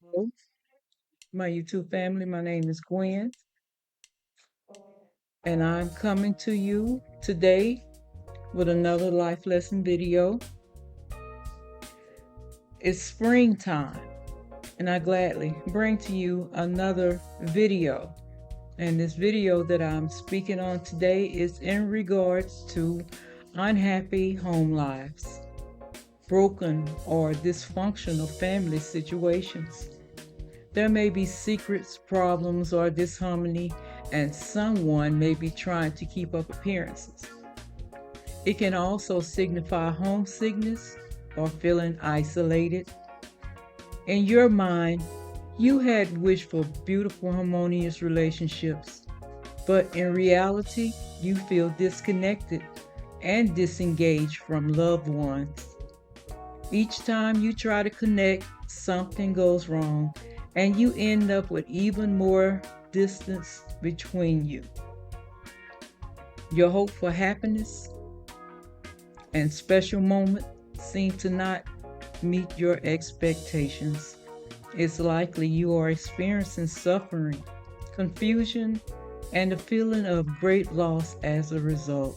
Hello, my YouTube family. My name is Gwen, and I'm coming to you today with another life lesson video. It's springtime, and I gladly bring to you another video. And this video that I'm speaking on today is in regards to unhappy home lives, broken or dysfunctional family situations. There may be secrets, problems, or disharmony, and someone may be trying to keep up appearances. It can also signify homesickness or feeling isolated. In your mind, you had wished for beautiful, harmonious relationships, but in reality, you feel disconnected and disengaged from loved ones. Each time you try to connect, something goes wrong, and you end up with even more distance between you. Your hope for happiness and special moment seem to not meet your expectations. It's likely you are experiencing suffering, confusion, and a feeling of great loss as a result.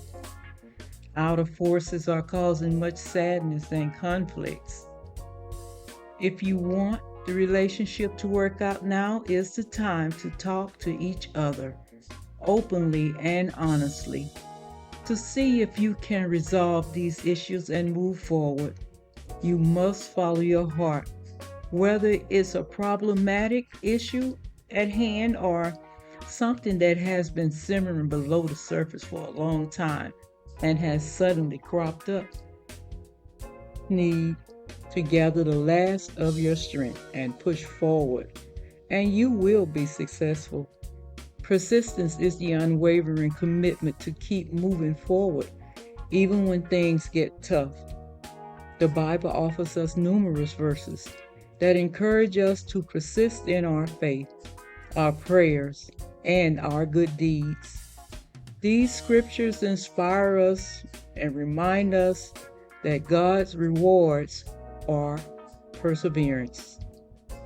Outer forces are causing much sadness and conflicts. If you want the relationship to work out, now is the time to talk to each other openly and honestly to see if you can resolve these issues and move forward. You must follow your heart, whether it's a problematic issue at hand or something that has been simmering below the surface for a long time and has suddenly cropped up. Need to gather the last of your strength and push forward, and you will be successful. Persistence is the unwavering commitment to keep moving forward, even when things get tough. The Bible offers us numerous verses that encourage us to persist in our faith, our prayers, and our good deeds. These scriptures inspire us and remind us that God's rewards are perseverance,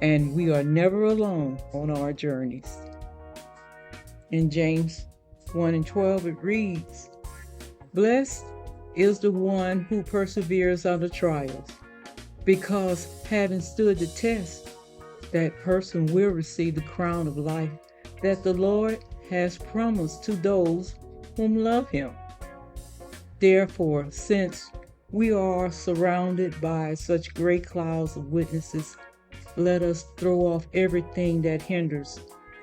and we are never alone on our journeys. In James 1 and 12, it reads, "Blessed is the one who perseveres under trials, because having stood the test, that person will receive the crown of life that the Lord has promised to those whom love him." Therefore, since we are surrounded by such great clouds of witnesses, let us throw off everything that hinders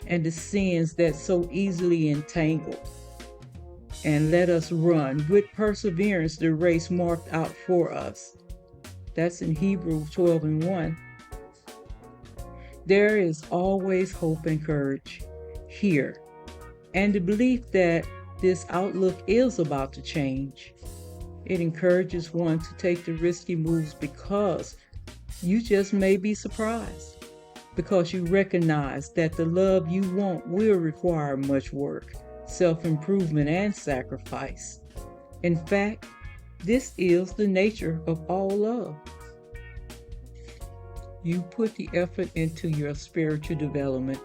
and the sins that so easily entangle, and let us run with perseverance the race marked out for us. That's in Hebrews 12 and 1. There is always hope and courage here, and the belief that this outlook is about to change. It encourages one to take the risky moves because you just may be surprised, because you recognize that the love you want will require much work, self improvement, and sacrifice. In fact, this is the nature of all love. You put the effort into your spiritual development,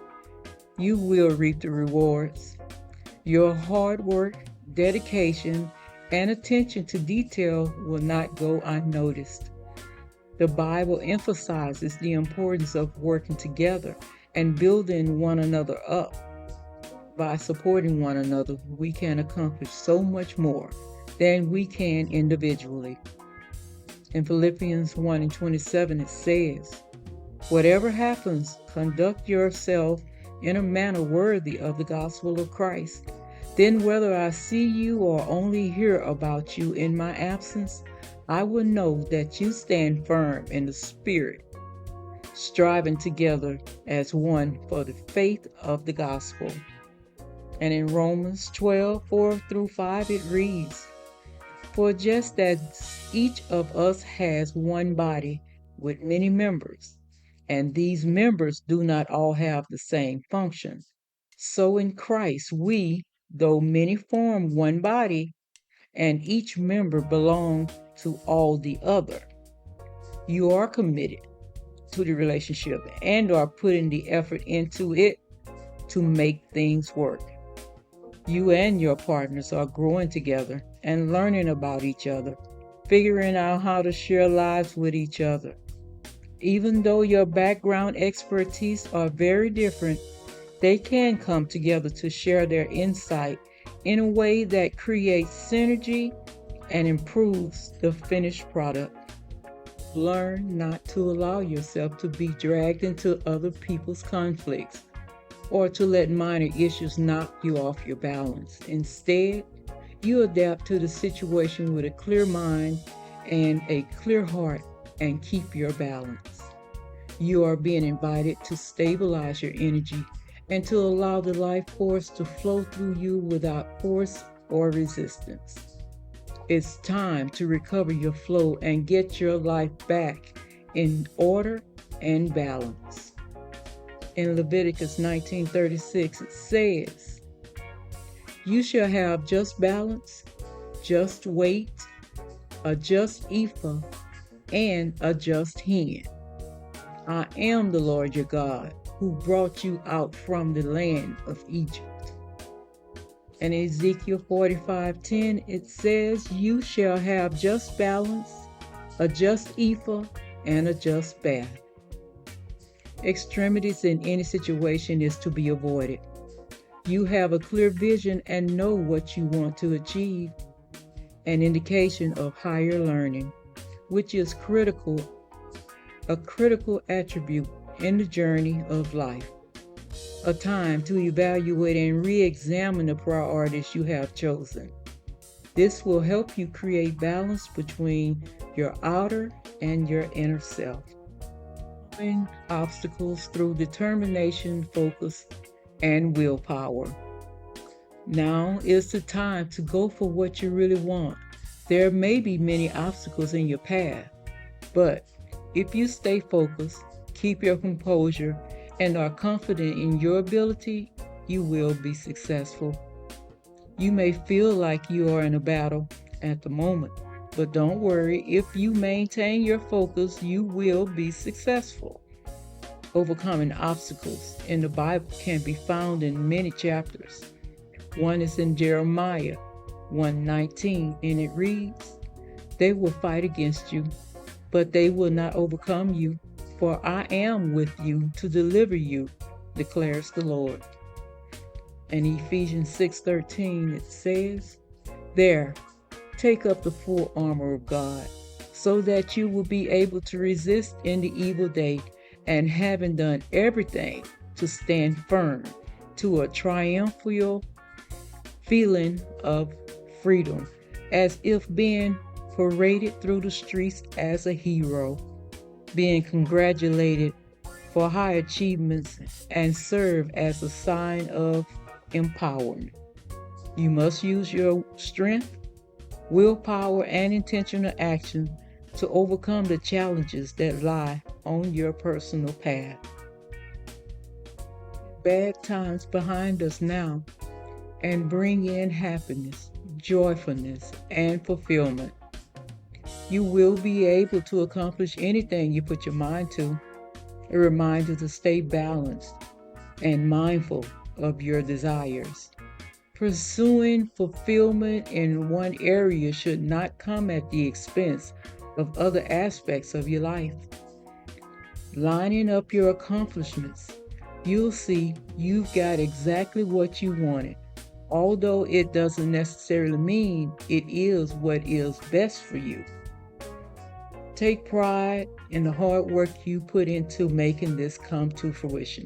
you will reap the rewards. Your hard work, dedication, and attention to detail will not go unnoticed. The Bible emphasizes the importance of working together and building one another up. By supporting one another, we can accomplish so much more than we can individually. In Philippians 1 and 27, it says, "Whatever happens, conduct yourself in a manner worthy of the gospel of Christ. Then, whether I see you or only hear about you in my absence, I will know that you stand firm in the Spirit, striving together as one for the faith of the gospel." And in Romans 12:4 through 5, it reads, "For just as each of us has one body with many members, and these members do not all have the same function, so in Christ we, though many, form one body, and each member belongs to all the other." You are committed to the relationship and are putting the effort into it to make things work. You and your partners are growing together and learning about each other, figuring out how to share lives with each other. Even though your background expertise are very different, they can come together to share their insight in a way that creates synergy and improves the finished product. Learn not to allow yourself to be dragged into other people's conflicts or to let minor issues knock you off your balance. Instead, you adapt to the situation with a clear mind and a clear heart and keep your balance. You are being invited to stabilize your energy and to allow the life force to flow through you without force or resistance. It's time to recover your flow and get your life back in order and balance. In Leviticus 19:36, it says, "You shall have just balance, just weight, a just ephah, and a just hin. I am the Lord your God, who brought you out from the land of Egypt." And in Ezekiel 45:10, it says, "You shall have just balance, a just ephah, and a just bath." Extremities in any situation is to be avoided. You have a clear vision and know what you want to achieve, an indication of higher learning, which is a critical attribute in the journey of life. A time to evaluate and re-examine the priorities you have chosen. This will help you create balance between your outer and your inner self. Overcoming obstacles through determination, focus, and willpower. Now is the time to go for what you really want. There may be many obstacles in your path, but if you stay focused, keep your composure, and are confident in your ability, you will be successful. You may feel like you are in a battle at the moment, but don't worry. If you maintain your focus, you will be successful. Overcoming obstacles in the Bible can be found in many chapters. One is in Jeremiah 1:19, and it reads, "They will fight against you, but they will not overcome you, for I am with you to deliver you, declares the Lord." In Ephesians 6:13, it says, "There, take up the full armor of God, so that you will be able to resist in the evil day, and having done everything, to stand firm to a triumphal feeling of freedom, as if being paraded through the streets as a hero, being congratulated for high achievements, and serve as a sign of empowerment." You must use your strength, willpower, and intentional action to overcome the challenges that lie on your personal path. Bad times behind us now, and bring in happiness, joyfulness, and fulfillment. You will be able to accomplish anything you put your mind to. A reminder to stay balanced and mindful of your desires. Pursuing fulfillment in one area should not come at the expense of other aspects of your life. Lining up your accomplishments, you'll see you've got exactly what you wanted, although it doesn't necessarily mean it is what is best for you. Take pride in the hard work you put into making this come to fruition.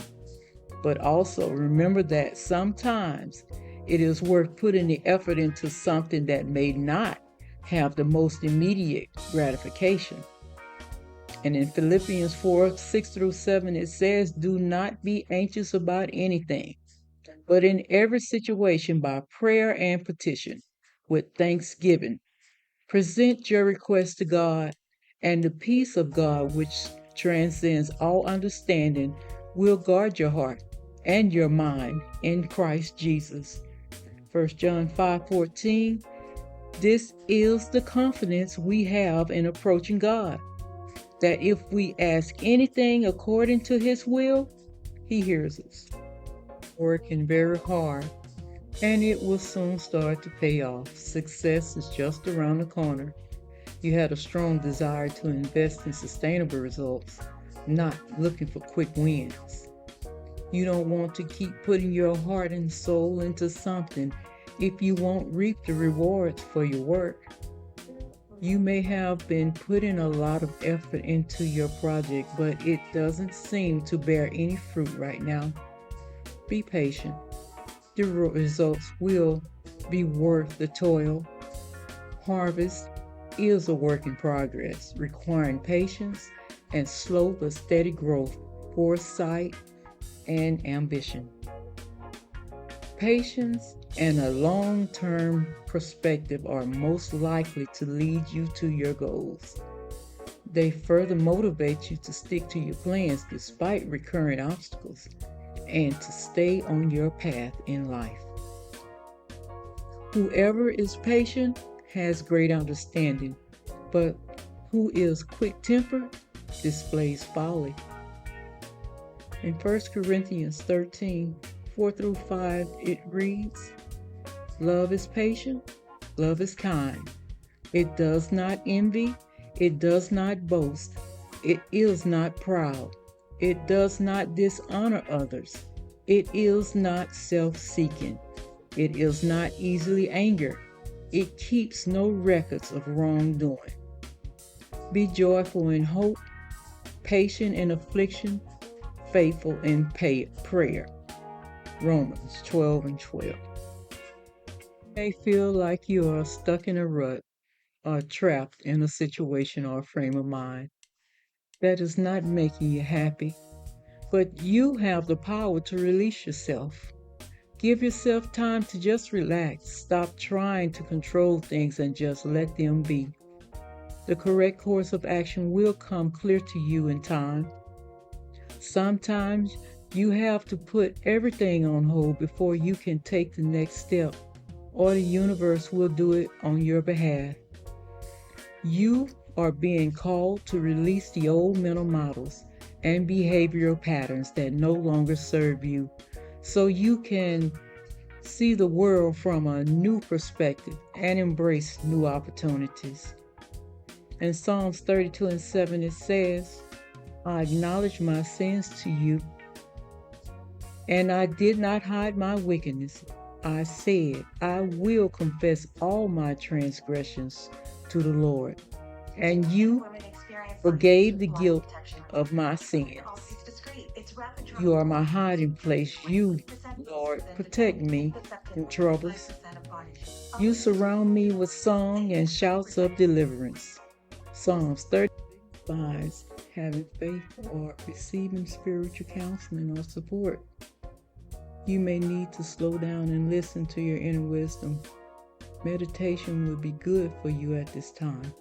But also remember that sometimes it is worth putting the effort into something that may not have the most immediate gratification. And in Philippians 4:6-7, it says, "Do not be anxious about anything, but in every situation by prayer and petition, with thanksgiving, present your requests to God, and the peace of God, which transcends all understanding, will guard your heart and your mind in Christ Jesus." 1 John 5:14, "This is the confidence we have in approaching God, that if we ask anything according to His will, He hears us. Working very hard, and it will soon start to pay off. Success is just around the corner. You had a strong desire to invest in sustainable results, not looking for quick wins. You don't want to keep putting your heart and soul into something if you won't reap the rewards for your work. You may have been putting a lot of effort into your project, but it doesn't seem to bear any fruit right now. Be patient. The results will be worth the toil. Harvest is a work in progress, requiring patience and slow but steady growth, foresight, and ambition. Patience and a long term perspective are most likely to lead you to your goals. They further motivate you to stick to your plans despite recurrent obstacles and to stay on your path in life. Whoever is patient has great understanding, but who is quick tempered displays folly. In 1 Corinthians 13, 4 through 5, it reads, Love is patient, love is kind. It does not envy, it does not boast, it is not proud, it does not dishonor others, it is not self-seeking, it is not easily angered, it keeps no records of wrongdoing. Be joyful in hope, patient in affliction, faithful in prayer. Romans 12 and 12. You may feel like you are stuck in a rut or trapped in a situation or a frame of mind that is not making you happy, but you have the power to release yourself. Give yourself time to just relax. Stop trying to control things and just let them be. The correct course of action will come clear to you in time. Sometimes you have to put everything on hold before you can take the next step, or the universe will do it on your behalf. You are being called to release the old mental models and behavioral patterns that no longer serve you, so you can see the world from a new perspective and embrace new opportunities. In Psalms 32 and 7, it says, I acknowledge my sins to you, and I did not hide my wickedness. I said, I will confess all my transgressions to the Lord, and you forgave the guilt of my sins. You are my hiding place. You, Lord, protect me in troubles. You surround me with song and shouts of deliverance. Psalms 35, having faith or receiving spiritual counseling or support. You may need to slow down and listen to your inner wisdom. Meditation will be good for you at this time.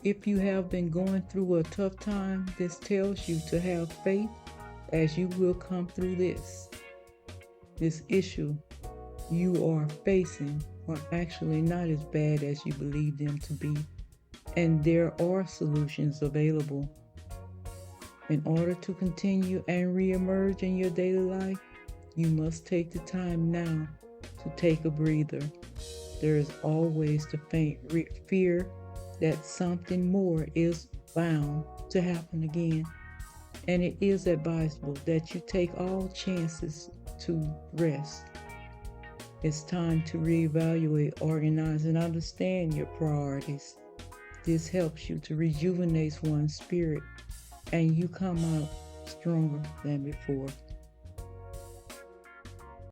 If you have been going through a tough time, this tells you to have faith as you will come through this. This issue you are facing are actually not as bad as you believe them to be, and there are solutions available. In order to continue and re-emerge in your daily life, you must take the time now to take a breather. There is always the faint fear that something more is bound to happen again, and it is advisable that you take all chances to rest. It's time to reevaluate, organize, and understand your priorities. This helps you to rejuvenate one's spirit, and you come out stronger than before.